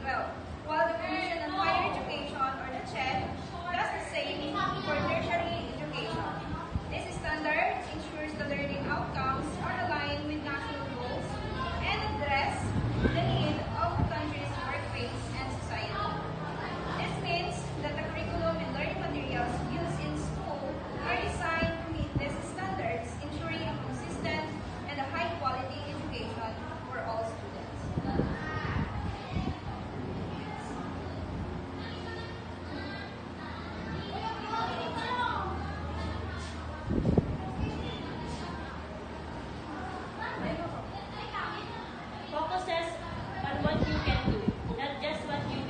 Well, while the Commission on Higher Education, or the CHED, does the same for tertiary education. This standard ensures the learning outcomes are aligned with national goals and address the need of the country's workplace and society. This means that the curriculum and learning materials used in school are designed to meet these standards, ensuring a consistent and a high-quality education for all students. Focuses on what you can do, not just what you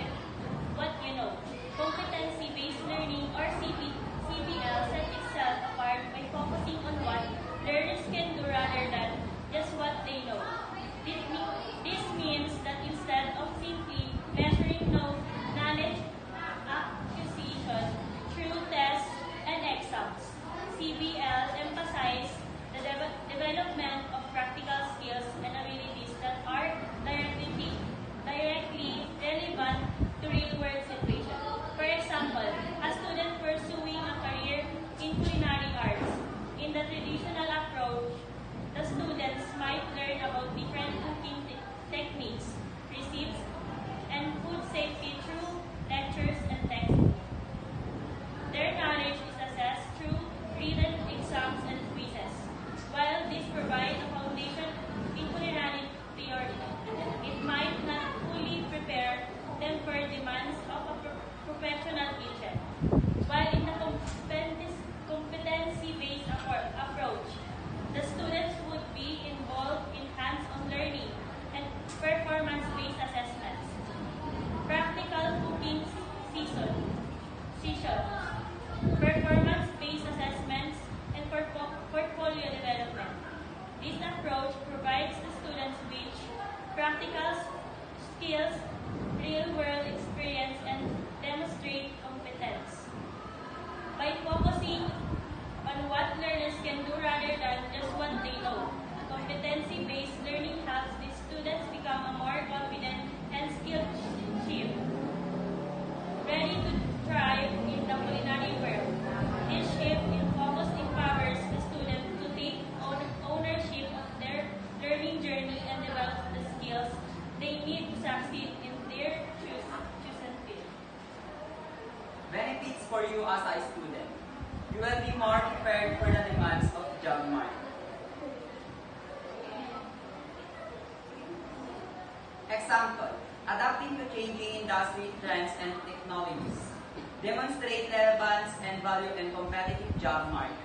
know. Competency-based learning, or CBL, sets itself apart by focusing on what learners can do rather than just what they know. This means that instead of simply measuring knowledge acquisition through tests and exams, CBL emphasizes the development of practical skills and abilities that are directly relevant to real-world situations. For example, a student pursuing a career in culinary arts. In the traditional approach, the students might learn about different cooking techniques, recipes, and food safety through lectures and textbooks. Their knowledge is assessed through written exams and quizzes. While this provides a foundation in culinary theory, it might not fully prepare them for demands of a professional kitchen. While in the competency-based approach, the students would be involved in hands-on learning and performance-based assessments, practical cooking sessions, performance-based assessments, and portfolio development. This approach provides the students with practical skills, real-world experience, and demonstrate competence. By focusing on what learners can do rather than just what they know, competency-based learning helps these students become a more confident and skilled chef, ready to thrive in the culinary world. This shift in focus empowers the students to take ownership of their learning journey and develop the skills they need to succeed in their chosen field. Benefits for you as a student. You will be more prepared for the demands of the job market. Example, adapting to changing industry trends and technologies. Demonstrate relevance and value in competitive job market.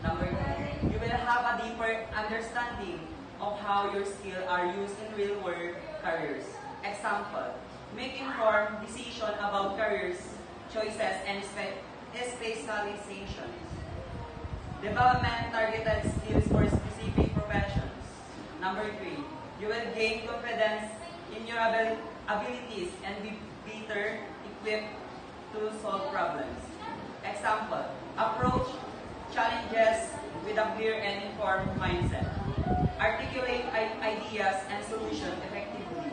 Number 2, you will have a deeper understanding of how your skills are used in real-world careers. Example, make informed decisions about careers, choices, and specializations. Development targeted skills for specific professions. Number 3, you will gain confidence in your abilities and be better equipped to solve problems. Example, approach challenges with a clear and informed mindset. Articulate ideas and solutions effectively.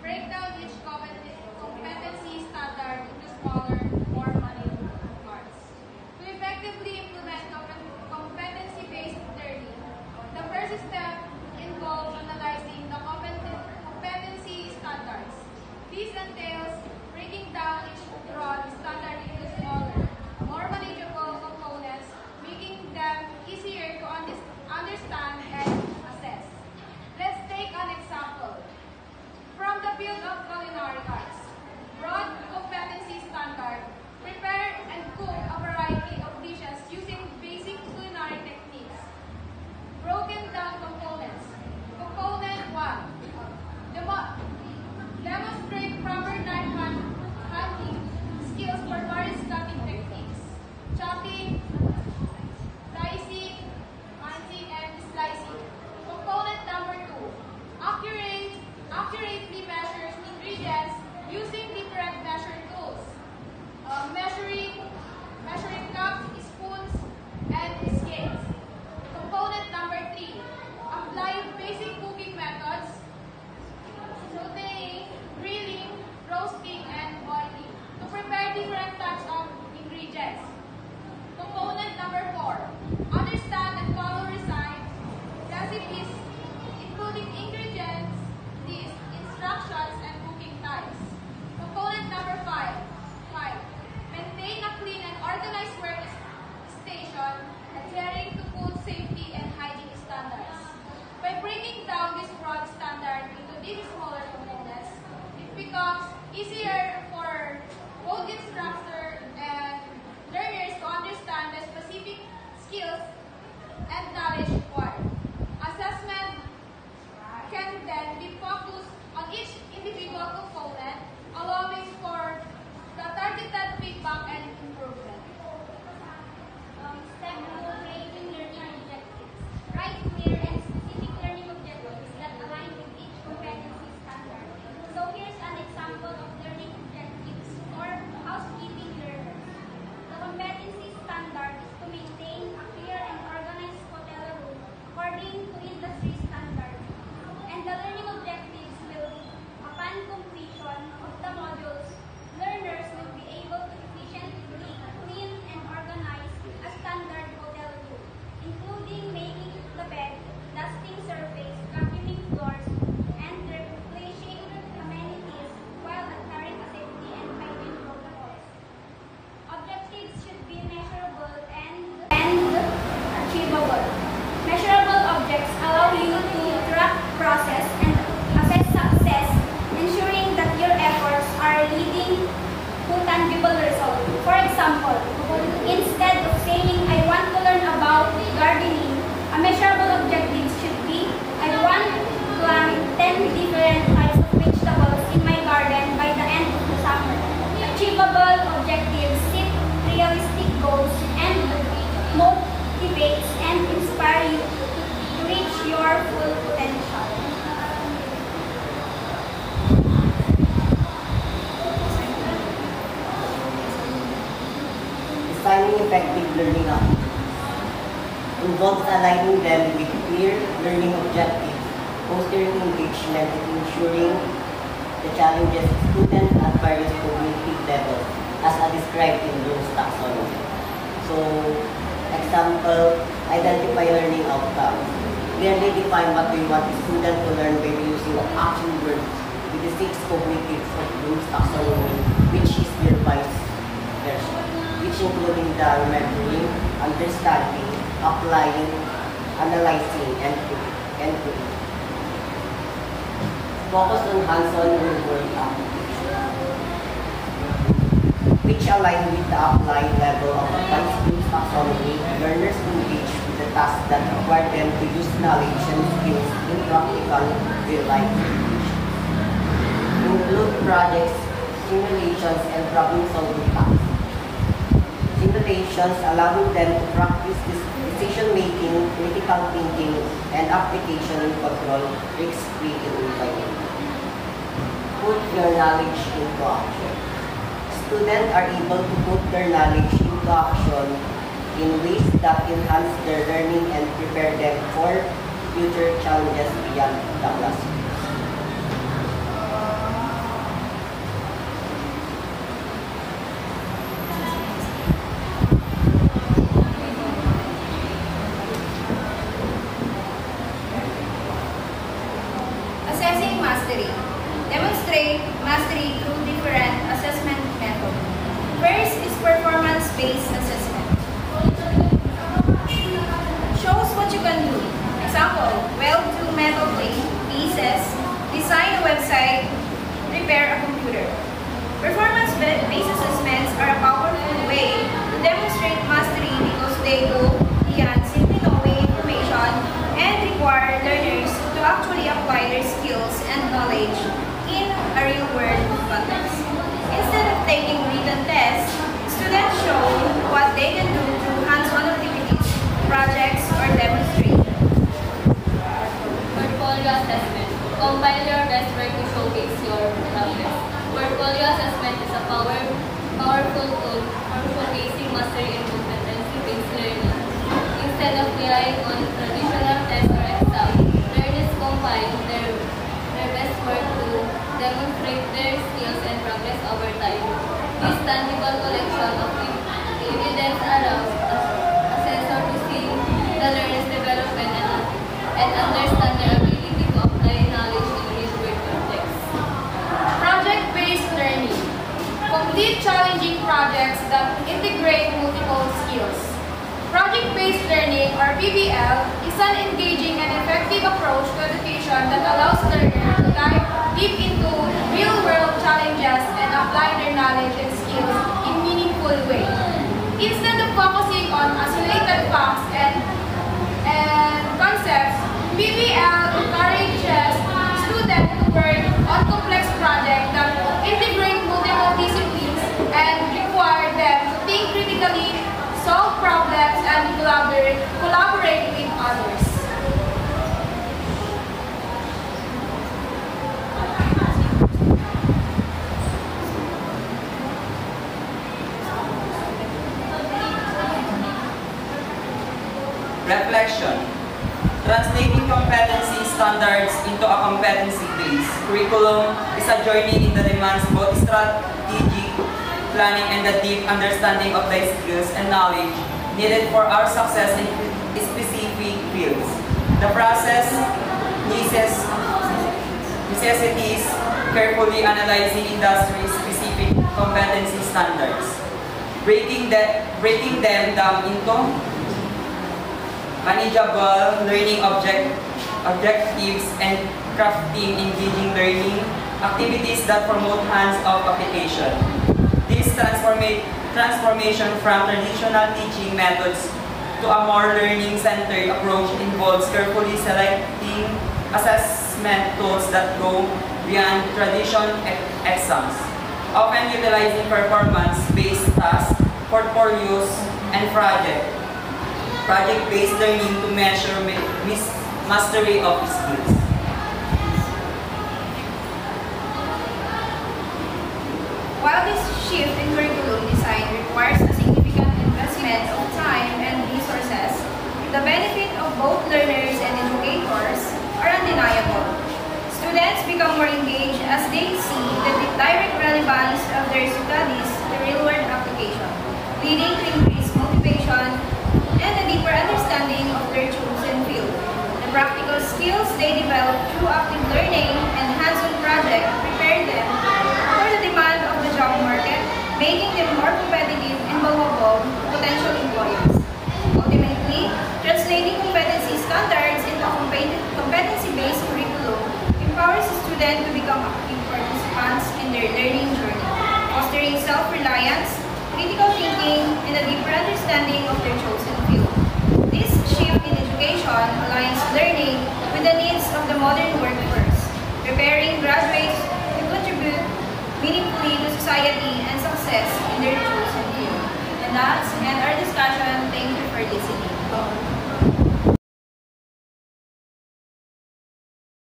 Break down each competency standard into smaller, more manageable parts. allow you to track process and assess success, ensuring that your efforts are leading to tangible results. For example, instead of saying, I want to learn about gardening, a measurable objective should be, I want to plant 10 different types of vegetables in my garden by the end of the summer. Achievable objectives set realistic goals and motivates and inspire you to reach your full potential. Designing effective learning outcomes involves aligning them with clear learning objectives, fostering engagement, and ensuring the challenges students at various cognitive levels as described in Bloom's taxonomy. So, example, identify learning outcomes. Clearly define what we want the student to learn by using action words with the 6 cognitives of Bloom's taxonomy, which is the revised version, which including the remembering, understanding, applying, analyzing, and doing. Focus on hands-on real-world application, which align with the applied level of advanced Bloom's taxonomy. Learners engage with the tasks that require them to use knowledge and skills in practical real-life situations. Include projects, simulations, and problem-solving tasks. Simulations allowing them to practice decision-making, critical thinking, and application and control risk-free environment. Put your knowledge into action. Students are able to put their knowledge into action in ways that enhance their learning and prepare them for future challenges beyond the classroom. Assessing mastery. Demonstrate mastery through different assessment methods. First is performance-based assessment. Shows what you can do. Example, weld 2 metal pieces, design a website, repair a computer. Performance-based assessments are a powerful way to demonstrate mastery because they go beyond simply knowing information and require learners to actually apply their skills and knowledge in a real-world context. Instead of taking written tests, students show what they can do through hands-on activities, projects, or demonstrations. Portfolio assessment. Combine your best work to showcase your progress. Portfolio assessment is a powerful tool for showcasing mastery and competency-based learning. Instead of relying on traditional tests or exams, learners combine their best work to demonstrate their skills and progress over time. This tangible collection of evidence allows assessors to see the learner's development and understand their ability to apply knowledge in real-world contexts. Project-based learning. Complete challenging projects that integrate multiple skills. Project-based learning, or PBL, is an engaging and effective approach to education that allows learners to dive deep into real-world challenges and apply their knowledge and skills in meaningful ways. Instead of focusing on isolated facts and concepts, PBL encourages students to work on complex projects that integrate multiple disciplines and require them to think critically, solve problems, and collaborate with others. Reflection. Translating competency standards into a competency-based curriculum is a journey in that demands both strategic planning and the deep understanding of the skills and knowledge needed for our success in specific fields. The process necessitates carefully analyzing industry-specific competency standards, breaking them down into manageable learning objectives and crafting engaging learning activities that promote hands-on application. This transformation from traditional teaching methods to a more learning-centered approach involves carefully selecting assessment tools that go beyond traditional exams, often utilizing performance-based tasks, portfolios, and project-based learning to measure mastery of skills. While this shift in curriculum design requires a significant investment of time and resources, the benefit of both learners and educators are undeniable. Students become more engaged as they see the direct relevance of their studies to real-world application, leading to increased motivation and a deeper understanding of their chosen field. The practical skills they develop through active learning and hands-on projects prepare them for the demand of the job market, making them more competitive and valuable to potential employers. Ultimately, translating competency standards into a competency-based curriculum empowers students to become active participants in their learning journey, fostering self-reliance, critical thinking, and a deeper understanding of their chosen field. This shift in education aligns learning with the needs of the modern workforce, preparing graduates to contribute meaningfully to society and success in their chosen field. And that's end our discussion. Thank you for listening.